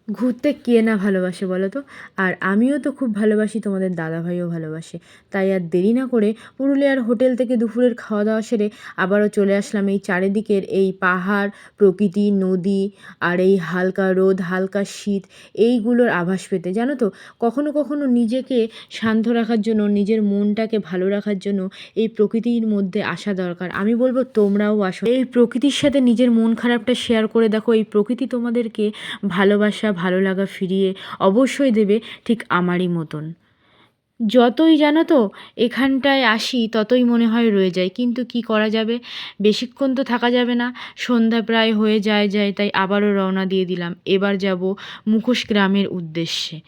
ঘুরতে কে না ভালোবাসে বলো তো? আর আমিও তো খুব ভালোবাসি, তোমাদের দাদাভাইও ভালোবাসে। তাই আর দেরি না করে পুরুলিয়ার হোটেল থেকে দুপুরের খাওয়া দাওয়া সেরে আবারও চলে আসলাম এই চারিদিকের এই পাহাড়, প্রকৃতি, নদী আর এই হালকা রোদ, হালকা শীত এইগুলোর আভাস পেতে। জানো তো, কখনো কখনো নিজেকে শান্ত রাখার জন্য, নিজের মনটাকে ভালো রাখার জন্য এই প্রকৃতির মধ্যে আসা দরকার। আমি বলবো তোমরাও আসো, এই প্রকৃতির সাথে নিজের মন খারাপটা শেয়ার করে দেখো। এই প্রকৃতি তোমাদেরকে ভালোবাসা, ভালো লাগা ফিরিয়ে অবশ্যই দেবে, ঠিক আমারই মতন। যতই জানো তো এখানটায় আসি ততই মনে হয় রয়ে যায়, কিন্তু কি করা যাবে, বেশিক্ষণ তো থাকা যাবে না। সন্ধ্যা প্রায় হয়ে যায়, তাই আবারও রওনা দিয়ে দিলাম। এবার যাব মুখোশ গ্রামের উদ্দেশ্যে।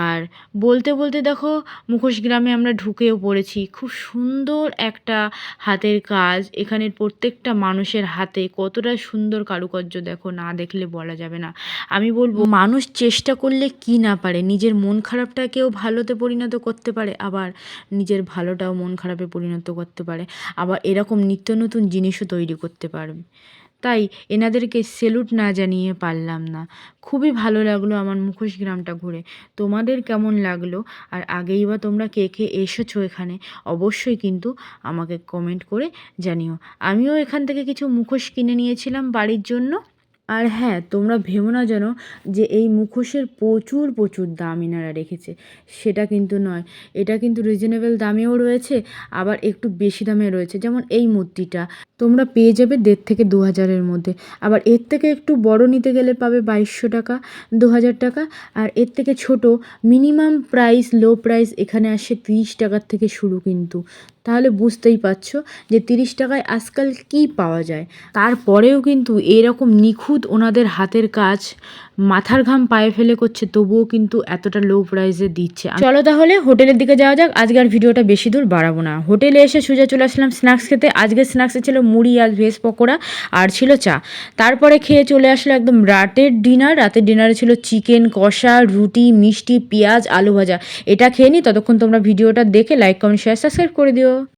আর বলতে বলতে দেখো মুখোশ গ্রামে আমরা ঢুকেও পড়েছি। খুব সুন্দর একটা হাতের কাজ, এখানের প্রত্যেকটা মানুষের হাতে কতটা সুন্দর কারুকার্য দেখো, না দেখলে বলা যাবে না। আমি বলবো মানুষ চেষ্টা করলে কি না পারে, নিজের মন খারাপটাকেও ভালোতে পরিণত করতে পারে, আবার নিজের ভালোটাও মন খারাপে পরিণত করতে পারে, আবার এরকম নিত্য নতুন জিনিসও তৈরি করতে পারবে। তাই এনাদেরকে সেলুট না জানিয়ে পারলাম না। খুবই ভালো লাগলো আমার মুখোশ গ্রামটা ঘুরে। তোমাদের কেমন লাগলো? আর আগেই বা তোমরা কে কে এসেছো এখানে, অবশ্যই কিন্তু আমাকে কমেন্ট করে জানিও। আমিও এখান থেকে কিছু মুখোশ কিনে নিয়েছিলাম বাড়ির জন্য। আর হ্যাঁ, তোমরা ভেবো না যেন যে এই মুখোশের প্রচুর প্রচুর দাম এনারা রেখেছে, সেটা কিন্তু নয়। এটা কিন্তু রিজনেবল দামেও রয়েছে, আবার একটু বেশি দামে রয়েছে। যেমন এই মূর্তিটা তোমরা পেয়ে যাবে 1.5 থেকে 2,000-এর মধ্যে। আবার এর থেকে একটু বড় নিতে গেলে পাবে 2,200 টাকা, 2,000 টাকা। আর এর থেকে ছোট মিনিমাম প্রাইস, লো প্রাইস এখানে আসে 30 টাকার থেকে শুরু কিন্তু। তাহলে বুঝতেই পারছো যে 30 টাকায় আজকাল কী পাওয়া যায়। তারপরেও কিন্তু এরকম নিখুঁত ওনাদের হাতের কাজ, মাথার ঘাম পায়ে ফেলে করছে, তবুও কিন্তু এতটা লো প্রাইসে দিচ্ছে। চলো তাহলে হোটেলের দিকে যাওয়া যাক। আজকে আর ভিডিওটা বেশি দূর বাড়াবো না। হোটেলে এসে সোজা চলে আসলাম স্ন্যাক্স খেতে। আজকে স্ন্যাক্সে ছিল মুড়ি আর ভেজ পকোড়া, আর ছিল চা। তারপরে খেয়ে চলে আসলো একদম রাতের ডিনার। রাতের ডিনারে ছিল চিকেন কষা, রুটি, মিষ্টি, পেঁয়াজ, আলু ভাজা। এটা খেয়ে নিই, ততক্ষণ তোমরা ভিডিওটা দেখে লাইক, কমেন্ট, শেয়ার, সাবস্ক্রাইব করে দিও।